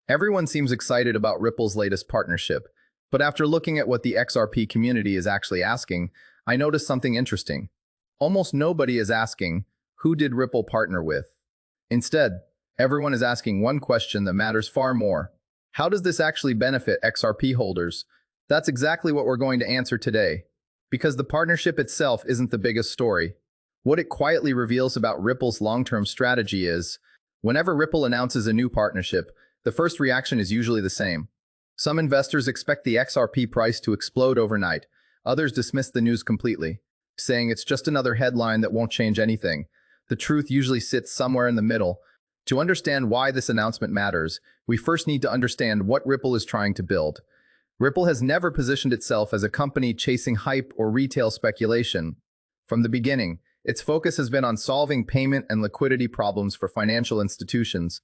Everyone seems excited about Ripple's latest partnership, but after looking at what the XRP community is actually asking, I noticed something interesting. Almost nobody is asking, who did Ripple partner with? Instead, everyone is asking one question that matters far more. How does this actually benefit XRP holders? That's exactly what we're going to answer today. Because the partnership itself isn't the biggest story. What it quietly reveals about Ripple's long-term strategy is, whenever Ripple announces a new partnership, the first reaction is usually the same. Some investors expect the XRP price to explode overnight. Others dismiss the news completely, saying it's just another headline that won't change anything. The truth usually sits somewhere in the middle. To understand why this announcement matters, we first need to understand what Ripple is trying to build. Ripple has never positioned itself as a company chasing hype or retail speculation. From the beginning, its focus has been on solving payment and liquidity problems for financial institutions.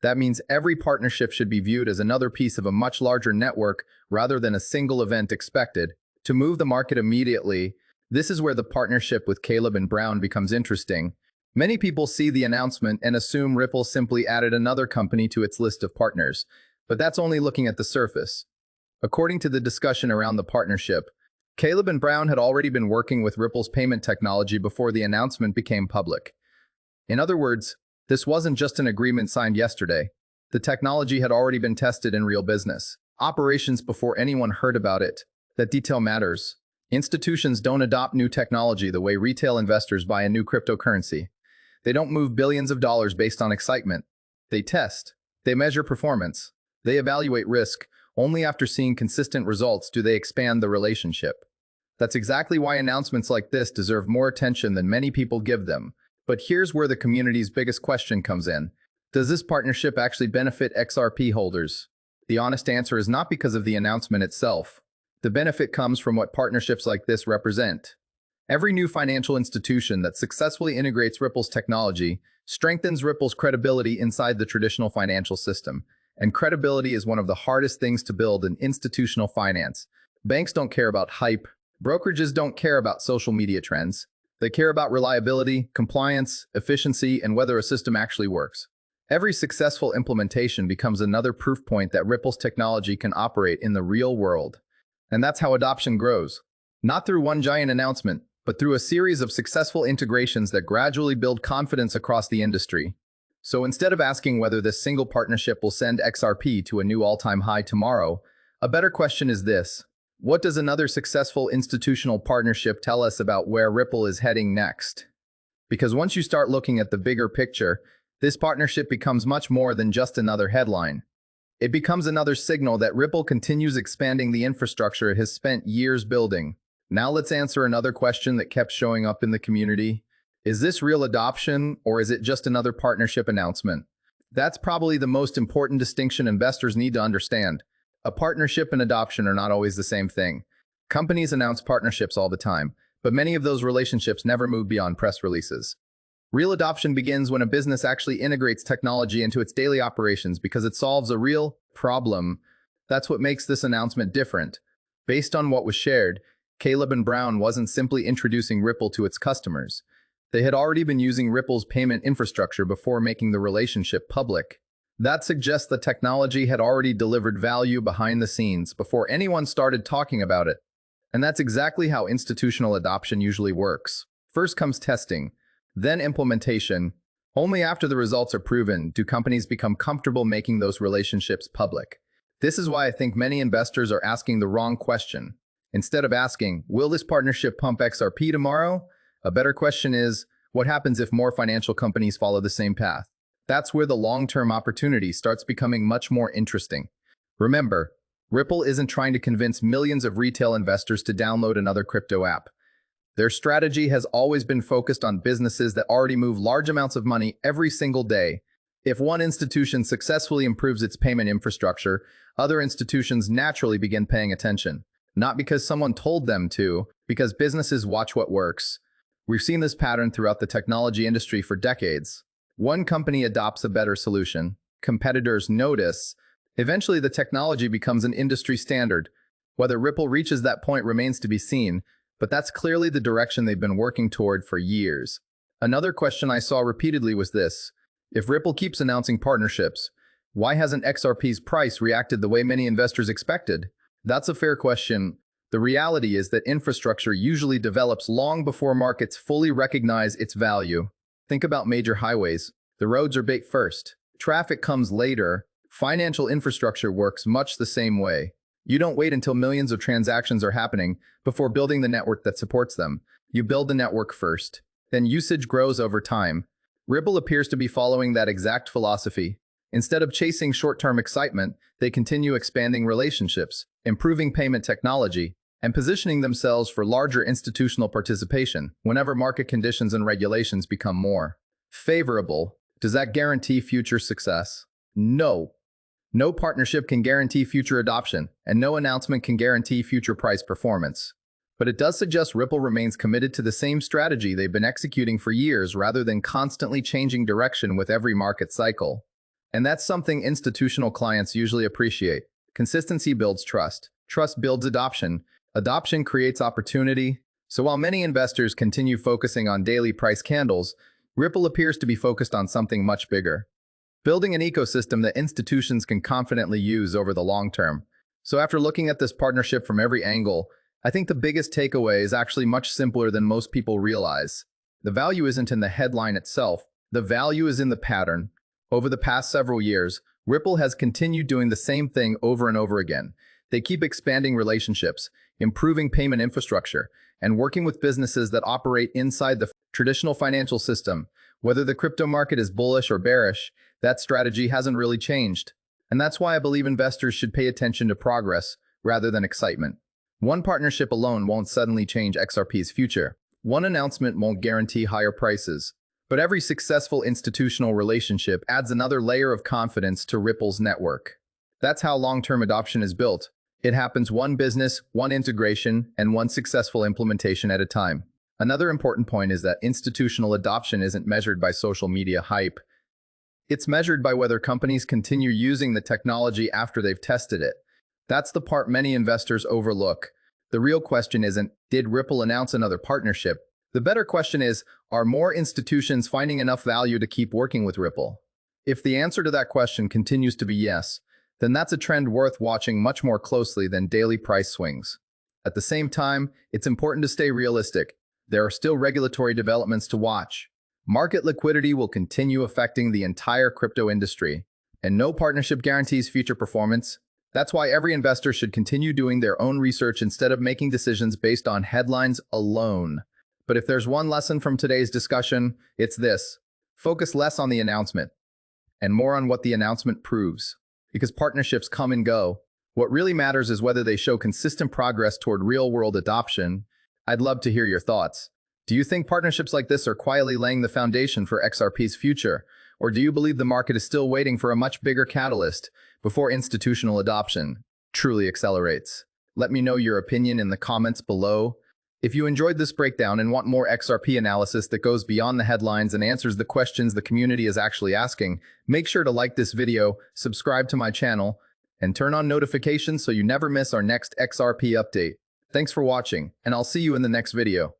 That means every partnership should be viewed as another piece of a much larger network rather than a single event expected to move the market immediately. This is where the partnership with Caleb and Brown becomes interesting. Many people see the announcement and assume Ripple simply added another company to its list of partners, but that's only looking at the surface. According to the discussion around the partnership, Caleb and Brown had already been working with Ripple's payment technology before the announcement became public. In other words, this wasn't just an agreement signed yesterday. The technology had already been tested in real business operations before anyone heard about it. That detail matters. Institutions don't adopt new technology the way retail investors buy a new cryptocurrency. They don't move billions of dollars based on excitement. They test. They measure performance. They evaluate risk. Only after seeing consistent results do they expand the relationship. That's exactly why announcements like this deserve more attention than many people give them. But here's where the community's biggest question comes in. Does this partnership actually benefit XRP holders? The honest answer is not because of the announcement itself. The benefit comes from what partnerships like this represent. Every new financial institution that successfully integrates Ripple's technology strengthens Ripple's credibility inside the traditional financial system. And credibility is one of the hardest things to build in institutional finance. Banks don't care about hype. Brokerages don't care about social media trends. They care about reliability, compliance, efficiency, and whether a system actually works. Every successful implementation becomes another proof point that Ripple's technology can operate in the real world. And that's how adoption grows. Not through one giant announcement, but through a series of successful integrations that gradually build confidence across the industry. So instead of asking whether this single partnership will send XRP to a new all-time high tomorrow, a better question is this. What does another successful institutional partnership tell us about where Ripple is heading next? Because once you start looking at the bigger picture, this partnership becomes much more than just another headline. It becomes another signal that Ripple continues expanding the infrastructure it has spent years building. Now let's answer another question that kept showing up in the community. Is this real adoption, or is it just another partnership announcement? That's probably the most important distinction investors need to understand. A partnership and adoption are not always the same thing. Companies announce partnerships all the time, but many of those relationships never move beyond press releases. Real adoption begins when a business actually integrates technology into its daily operations because it solves a real problem. That's what makes this announcement different. Based on what was shared, Caleb and Brown wasn't simply introducing Ripple to its customers. They had already been using Ripple's payment infrastructure before making the relationship public. That suggests the technology had already delivered value behind the scenes before anyone started talking about it. And that's exactly how institutional adoption usually works. First comes testing, then implementation. Only after the results are proven do companies become comfortable making those relationships public. This is why I think many investors are asking the wrong question. Instead of asking, will this partnership pump XRP tomorrow? A better question is, what happens if more financial companies follow the same path? That's where the long-term opportunity starts becoming much more interesting. Remember, Ripple isn't trying to convince millions of retail investors to download another crypto app. Their strategy has always been focused on businesses that already move large amounts of money every single day. If one institution successfully improves its payment infrastructure, other institutions naturally begin paying attention. Not because someone told them to, because businesses watch what works. We've seen this pattern throughout the technology industry for decades. One company adopts a better solution, competitors notice. Eventually, the technology becomes an industry standard. Whether Ripple reaches that point remains to be seen, but that's clearly the direction they've been working toward for years. Another question I saw repeatedly was this. If Ripple keeps announcing partnerships, Why hasn't XRP's price reacted the way many investors expected? That's a fair question. The reality is that infrastructure usually develops long before markets fully recognize its value. Think about major highways. The roads are built first. Traffic comes later. Financial infrastructure works much the same way. You don't wait until millions of transactions are happening before building the network that supports them. You build the network first. Then usage grows over time. Ripple appears to be following that exact philosophy. Instead of chasing short-term excitement, they continue expanding relationships, improving payment technology, and positioning themselves for larger institutional participation whenever market conditions and regulations become more favorable. Does that guarantee future success? No. No partnership can guarantee future adoption, and no announcement can guarantee future price performance. But it does suggest Ripple remains committed to the same strategy they've been executing for years rather than constantly changing direction with every market cycle. And that's something institutional clients usually appreciate. Consistency builds trust. Trust builds adoption. Adoption creates opportunity. So while many investors continue focusing on daily price candles, Ripple appears to be focused on something much bigger. Building an ecosystem that institutions can confidently use over the long term. So after looking at this partnership from every angle, I think the biggest takeaway is actually much simpler than most people realize. The value isn't in the headline itself. The value is in the pattern. Over the past several years, Ripple has continued doing the same thing over and over again. They keep expanding relationships, improving payment infrastructure, and working with businesses that operate inside the traditional financial system. Whether the crypto market is bullish or bearish, that strategy hasn't really changed. And that's why I believe investors should pay attention to progress rather than excitement. One partnership alone won't suddenly change XRP's future. One announcement won't guarantee higher prices. But every successful institutional relationship adds another layer of confidence to Ripple's network. That's how long-term adoption is built. It happens one business, one integration, and one successful implementation at a time. Another important point is that institutional adoption isn't measured by social media hype. It's measured by whether companies continue using the technology after they've tested it. That's the part many investors overlook. The real question isn't, did Ripple announce another partnership? The better question is, are more institutions finding enough value to keep working with Ripple? If the answer to that question continues to be yes, then that's a trend worth watching much more closely than daily price swings. At the same time, it's important to stay realistic. There are still regulatory developments to watch. Market liquidity will continue affecting the entire crypto industry, and no partnership guarantees future performance. That's why every investor should continue doing their own research instead of making decisions based on headlines alone. But if there's one lesson from today's discussion, it's this: focus less on the announcement and more on what the announcement proves. Because partnerships come and go. What really matters is whether they show consistent progress toward real-world adoption. I'd love to hear your thoughts. Do you think partnerships like this are quietly laying the foundation for XRP's future? Or do you believe the market is still waiting for a much bigger catalyst before institutional adoption truly accelerates? Let me know your opinion in the comments below. If you enjoyed this breakdown and want more XRP analysis that goes beyond the headlines and answers the questions the community is actually asking, make sure to like this video, subscribe to my channel, and turn on notifications so you never miss our next XRP update. Thanks for watching, and I'll see you in the next video.